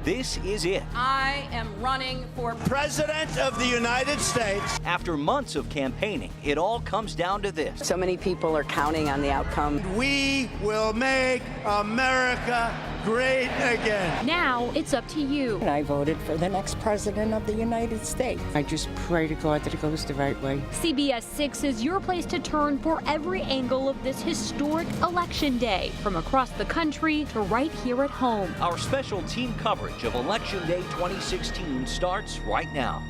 This is it. I am running for President of the United States. After months of campaigning, it all comes down to this. So many people are counting on the outcome. We will make America great again. Now it's up to you. And I voted for the next president of the United States. I just pray to God that it goes the right way. CBS 6 is your place to turn for every angle of this historic election day, from across the country to right here at home. Our special team coverage of Election Day 2016 starts right now.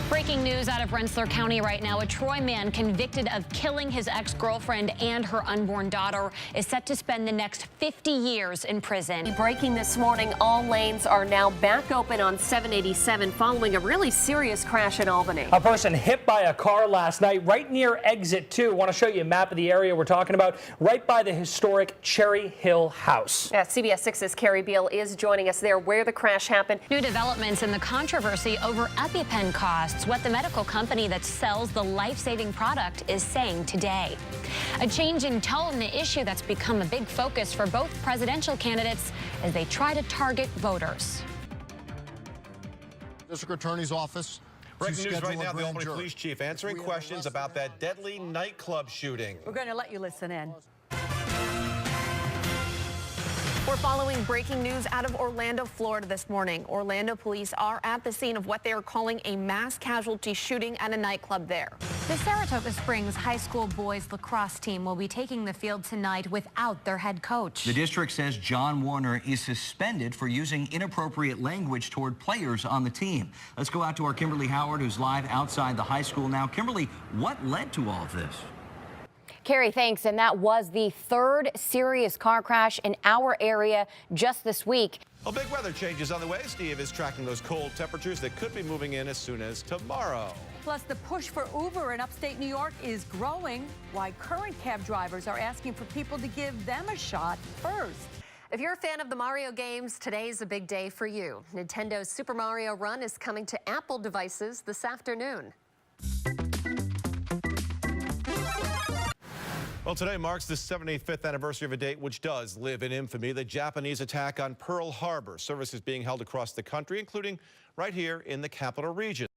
Breaking news out of Rensselaer County right now. A Troy man convicted of killing his ex-girlfriend and her unborn daughter is set to spend the next 50 years in prison. Breaking this morning, all lanes are now back open on 787 following a really serious crash in Albany. A person hit by a car last night right near exit 2. I want to show you a map of the area we're talking about, right by the historic Cherry Hill House. CBS 6's Carrie Beal is joining us there where the crash happened. New developments in the controversy over EpiPen costs. What the medical company that sells the life-saving product is saying today. A change in tone, the issue that's become a big focus for both presidential candidates as they try to target voters. District Attorney's Office. Breaking news right now, the Albany Police Chief answering questions about that deadly nightclub shooting. We're going to let you listen in. We're following breaking news out of Orlando, Florida this morning. Orlando police are at the scene of what they are calling a mass casualty shooting at a nightclub there. The Saratoga Springs High School boys lacrosse team will be taking the field tonight without their head coach. The district says John Warner is suspended for using inappropriate language toward players on the team. Let's go out to our Kimberly Howard, who's live outside the high school now. Kimberly, what led to all of this? Carrie, thanks. And that was the third serious car crash in our area just this week. Well, big weather changes on the way. Steve is tracking those cold temperatures that could be moving in as soon as tomorrow. Plus, the push for Uber in upstate New York is growing. Why current cab drivers are asking for people to give them a shot first. If you're a fan of the Mario games, today's a big day for you. Nintendo's Super Mario Run is coming to Apple devices this afternoon. Well, today marks the 75th anniversary of a date which does live in infamy, the Japanese attack on Pearl Harbor. Services being held across the country, including right here in the capital region.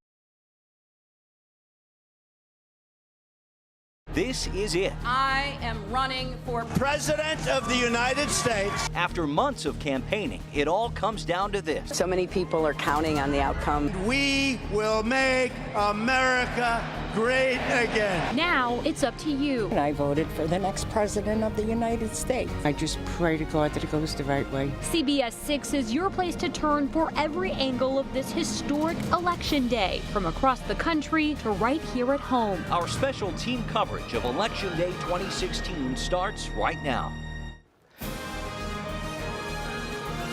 This is it. I am running for President of the United States. After months of campaigning, it all comes down to this. So many people are counting on the outcome. We will make America great again. Now it's up to you. And I voted for the next president of the United States. I just pray to God that it goes the right way. CBS 6 is your place to turn for every angle of this historic election day, from across the country to right here at home. Our special team coverage of Election Day 2016 starts right now.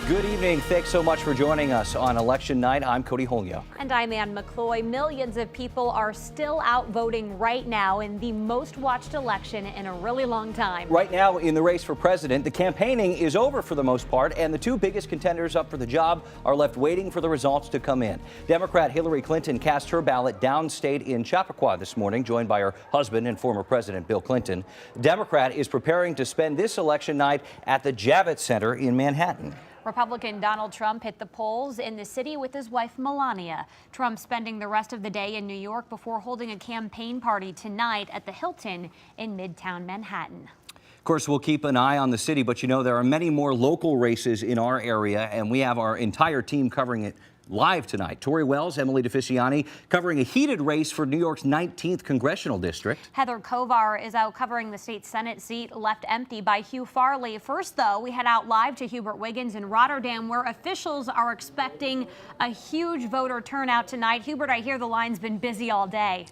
Good evening. Thanks so much for joining us on Election Night. I'm Cody Holyoke. And I'm Ann McCloy. Millions of people are still out voting right now in the most watched election in a really long time. Right now in the race for president, the campaigning is over for the most part, and the two biggest contenders up for the job are left waiting for the results to come in. Democrat Hillary Clinton cast her ballot downstate in Chappaqua this morning, joined by her husband and former President Bill Clinton. The Democrat is preparing to spend this election night at the Javits Center in Manhattan. Republican Donald Trump hit the polls in the city with his wife Melania. Trump spending the rest of the day in New York before holding a campaign party tonight at the Hilton in Midtown Manhattan. Of course, we'll keep an eye on the city, but you know, there are many more local races in our area, and we have our entire team covering it live tonight. Tori Wells, Emily DeFiciani covering a heated race for New York's 19th congressional district. Heather Kovar is out covering the state Senate seat left empty by Hugh Farley. First, though, we head out live to Hubert Wiggins in Rotterdam, where officials are expecting a huge voter turnout tonight. Hubert, I hear the line's been busy all day.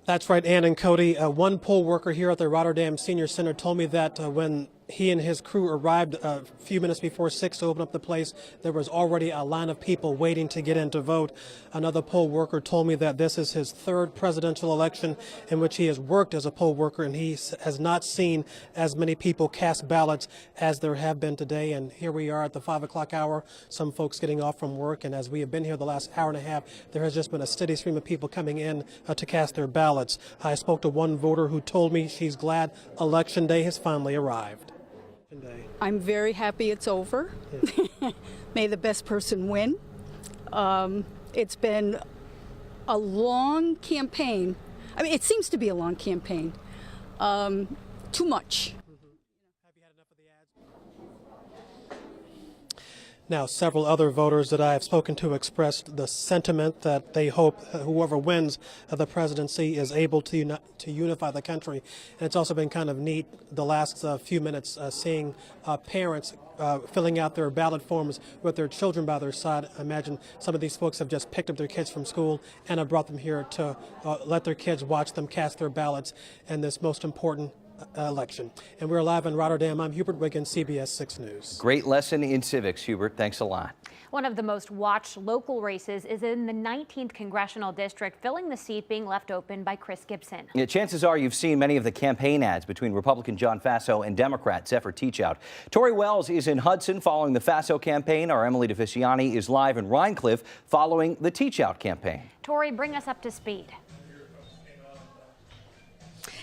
That's right, Ann and Cody. One poll worker here at the Rotterdam Senior Center told me that when he and his crew arrived a few minutes before 6 to open up the place, there was already a line of people waiting to get in to vote. Another poll worker told me that this is his third presidential election in which he has worked as a poll worker, and he has not seen as many people cast ballots as there have been today. And here we are at the 5 o'clock hour, some folks getting off from work, and as we have been here the last hour and a half, there has just been a steady stream of people coming in to cast their ballots. I spoke to one voter who told me she's glad Election Day has finally arrived. I'm very happy it's over. May the best person win. It's been a long campaign. I mean, it seems to be a long campaign. Too much. Now, several other voters that I have spoken to expressed the sentiment that they hope whoever wins the presidency is able to unify the country. And it's also been kind of neat the last few minutes seeing parents filling out their ballot forms with their children by their side. I imagine some of these folks have just picked up their kids from school and have brought them here to let their kids watch them cast their ballots in this most important election. And we're live in Rotterdam. I'm Hubert Wiggins, CBS 6 News. Great lesson in civics, Hubert. Thanks a lot. One of the most watched local races is in the 19th congressional district, filling the seat being left open by Chris Gibson. Yeah, chances are you've seen many of the campaign ads between Republican John Faso and Democrat Zephyr Teachout. Tori Wells is in Hudson following the Faso campaign. Our Emily DeFisciani is live in Rhine Cliff following the Teachout campaign. Tori, bring us up to speed.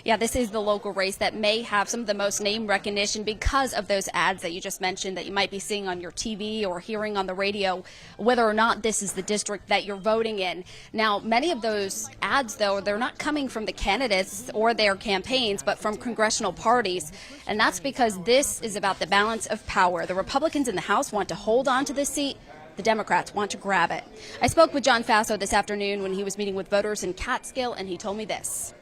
Yeah, this is the local race that may have some of the most name recognition because of those ads that you just mentioned that you might be seeing on your TV or hearing on the radio, whether or not this is the district that you're voting in. Now, many of those ads, though, they're not coming from the candidates or their campaigns, but from congressional parties. And that's because this is about the balance of power. The Republicans in the House want to hold on to this seat. The Democrats want to grab it. I spoke with John Faso this afternoon when he was meeting with voters in Catskill, and he told me this.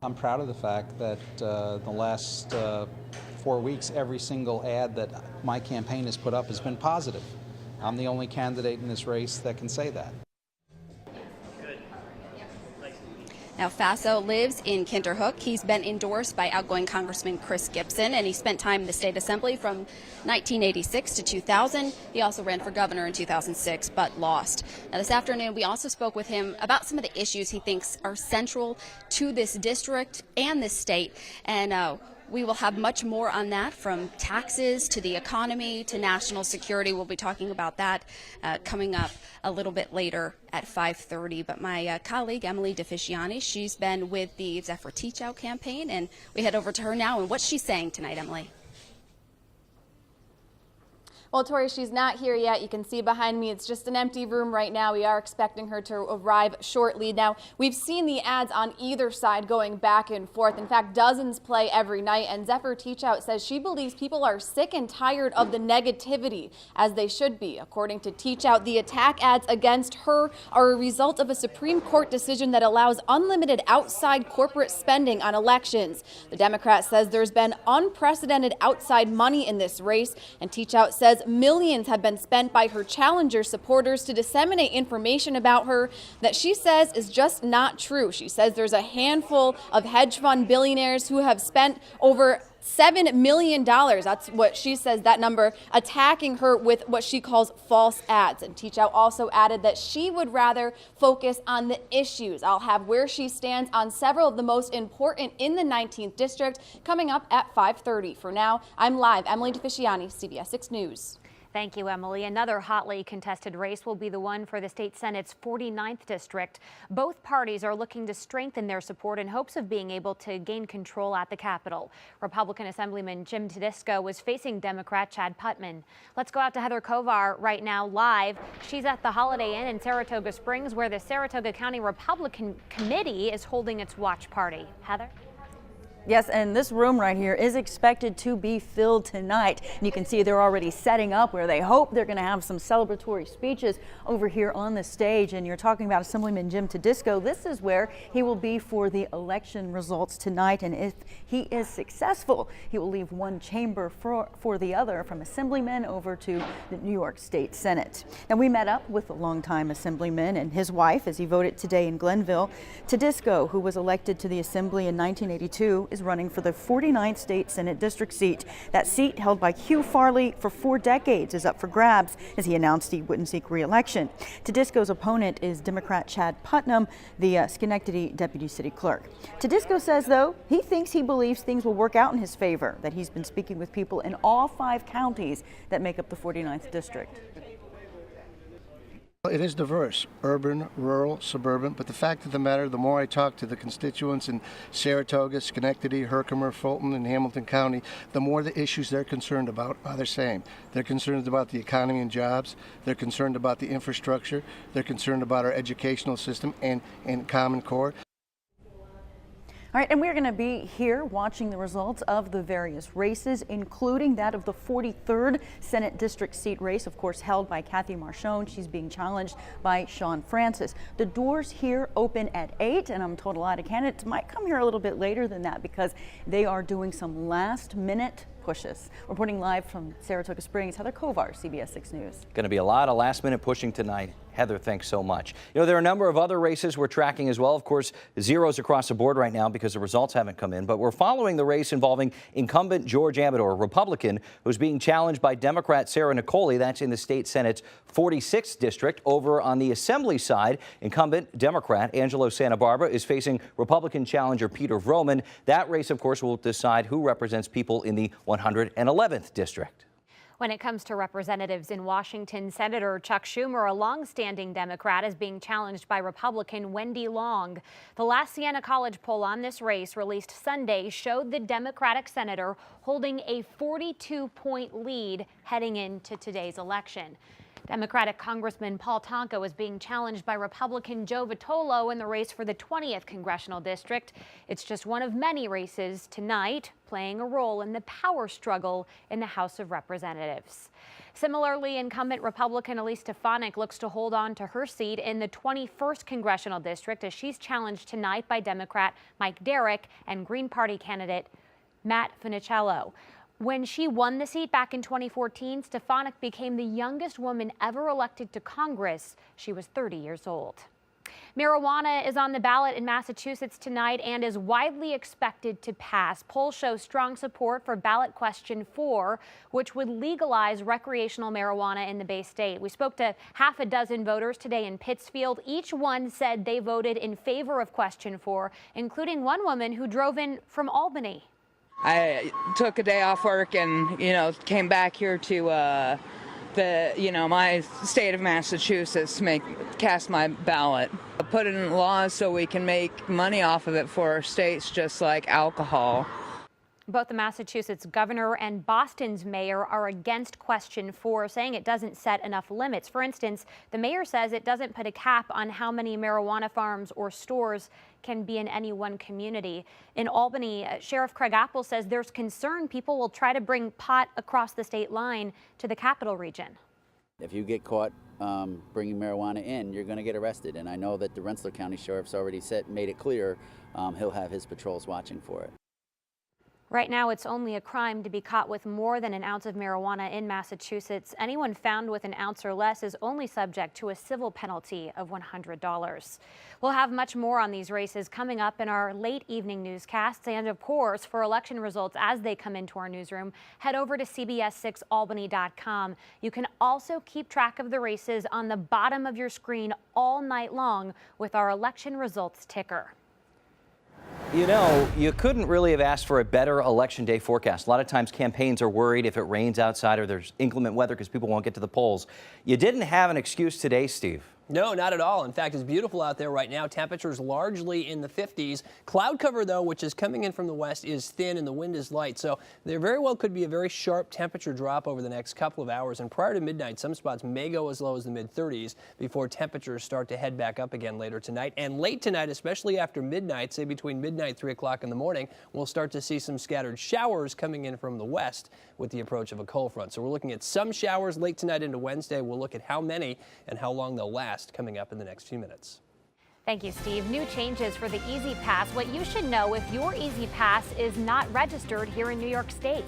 I'm proud of the fact that the last 4 weeks, every single ad that my campaign has put up has been positive. I'm the only candidate in this race that can say that. Now, Faso lives in Kinderhook. He's been endorsed by outgoing Congressman Chris Gibson, and he spent time in the state assembly from 1986 to 2000. He also ran for governor in 2006, but lost. Now, this afternoon, we also spoke with him about some of the issues he thinks are central to this district and this state. And we will have much more on that, from taxes to the economy to national security. We'll be talking about that coming up a little bit later at 5:30. But my colleague, Emily DeFisciani, she's been with the Zephyr Teachout campaign, and we head over to her now. And what's she saying tonight, Emily? Well, Tori, she's not here yet. You can see behind me, it's just an empty room right now. We are expecting her to arrive shortly. Now, we've seen the ads on either side going back and forth. In fact, dozens play every night. And Zephyr Teachout says she believes people are sick and tired of the negativity, as they should be. According to Teachout, the attack ads against her are a result of a Supreme Court decision that allows unlimited outside corporate spending on elections. The Democrat says there's been unprecedented outside money in this race, and Teachout says millions have been spent by her challenger supporters to disseminate information about her that she says is just not true. She says there's a handful of hedge fund billionaires who have spent over $7 million. That's what she says, that number, attacking her with what she calls false ads. And Teachout also added that she would rather focus on the issues. I'll have where she stands on several of the most important in the 19th district coming up at 5:30. For now, I'm live. Emily DeFisciani, CBS 6 News. Thank you, Emily. Another hotly contested race will be the one for the state Senate's 49th district. Both parties are looking to strengthen their support in hopes of being able to gain control at the Capitol. Republican Assemblyman Jim Tedisco was facing Democrat Chad Putman. Let's go out to Heather Kovar right now live. She's at the Holiday Inn in Saratoga Springs, where the Saratoga County Republican Committee is holding its watch party. Heather? Yes, and this room right here is expected to be filled tonight. And you can see they're already setting up where they hope they're going to have some celebratory speeches over here on the stage. And you're talking about Assemblyman Jim Tedisco. This is where he will be for the election results tonight. And if he is successful, he will leave one chamber for the other, from Assemblyman over to the New York State Senate. And we met up with a longtime Assemblyman and his wife as he voted today in Glenville. Tedisco, who was elected to the Assembly in 1982, is running for the 49th State Senate District seat. That seat, held by Hugh Farley for 4 decades, is up for grabs as he announced he wouldn't seek re-election. Tedisco's opponent is Democrat Chad Putnam, the Schenectady Deputy City Clerk. Tedisco says, though, he believes things will work out in his favor, that he's been speaking with people in all 5 counties that make up the 49th District. It is diverse, urban, rural, suburban, but the fact of the matter, the more I talk to the constituents in Saratoga, Schenectady, Herkimer, Fulton, and Hamilton County, the more the issues they're concerned about are the same. They're concerned about the economy and jobs, they're concerned about the infrastructure, they're concerned about our educational system and Common Core. All right, and we're going to be here watching the results of the various races, including that of the 43rd Senate District seat race, of course, held by Kathy Marchone. She's being challenged by Sean Francis. The doors here open at 8, and I'm told a lot of candidates might come here a little bit later than that because they are doing some last-minute pushes. Reporting live from Saratoga Springs, Heather Kovar, CBS 6 News. Going to be a lot of last-minute pushing tonight. Heather, thanks so much. You know, there are a number of other races we're tracking as well. Of course, zeros across the board right now because the results haven't come in. But we're following the race involving incumbent George Amador, a Republican who's being challenged by Democrat Sarah Nicoli. That's in the state Senate's 46th district. Over on the Assembly side, incumbent Democrat Angelo Santa Barbara is facing Republican challenger Peter Vroman. That race, of course, will decide who represents people in the 111th district. When it comes to representatives in Washington, Senator Chuck Schumer, a longstanding Democrat, is being challenged by Republican Wendy Long. The last Siena College poll on this race, released Sunday, showed the Democratic senator holding a 42-point lead heading into today's election. Democratic Congressman Paul Tonko is being challenged by Republican Joe Vitolo in the race for the 20th congressional district. It's just one of many races tonight playing a role in the power struggle in the House of Representatives. Similarly, incumbent Republican Elise Stefanik looks to hold on to her seat in the 21st congressional district as she's challenged tonight by Democrat Mike Derrick and Green Party candidate Matt Funicello. When she won the seat back in 2014, Stefanik became the youngest woman ever elected to Congress. She was 30 years old. Marijuana is on the ballot in Massachusetts tonight and is widely expected to pass. Polls show strong support for ballot question 4, which would legalize recreational marijuana in the Bay State. We spoke to half a dozen voters today in Pittsfield. Each one said they voted in favor of question 4, including one woman who drove in from Albany. I took a day off work and, came back here to my state of Massachusetts to cast my ballot. Put it in laws so we can make money off of it for our states, just like alcohol. Both the Massachusetts governor and Boston's mayor are against question 4, saying it doesn't set enough limits. For instance, the mayor says it doesn't put a cap on how many marijuana farms or stores can be in any one community. In Albany, Sheriff Craig Apple says there's concern people will try to bring pot across the state line to the capital region. If you get caught bringing marijuana in, you're going to get arrested. And I know that the Rensselaer County Sheriff's already made it clear he'll have his patrols watching for it. Right now, it's only a crime to be caught with more than an ounce of marijuana in Massachusetts. Anyone found with an ounce or less is only subject to a civil penalty of $100. We'll have much more on these races coming up in our late evening newscasts. And of course, for election results as they come into our newsroom, head over to CBS6Albany.com. You can also keep track of the races on the bottom of your screen all night long with our election results ticker. You know, you couldn't really have asked for a better election day forecast. A lot of times campaigns are worried if it rains outside or there's inclement weather because people won't get to the polls. You didn't have an excuse today, Steve. No, not at all. In fact, it's beautiful out there right now. Temperatures largely in the 50s. Cloud cover, though, which is coming in from the west, is thin and the wind is light. So there very well could be a very sharp temperature drop over the next couple of hours. And prior to midnight, some spots may go as low as the mid-30s before temperatures start to head back up again later tonight. And late tonight, especially after midnight, say between midnight 3 o'clock in the morning, we'll start to see some scattered showers coming in from the west with the approach of a cold front. So we're looking at some showers late tonight into Wednesday. We'll look at how many and how long they'll last coming up in the next few minutes. Thank you, Steve. New changes for the Easy Pass. What you should know if your Easy Pass is not registered here in New York State.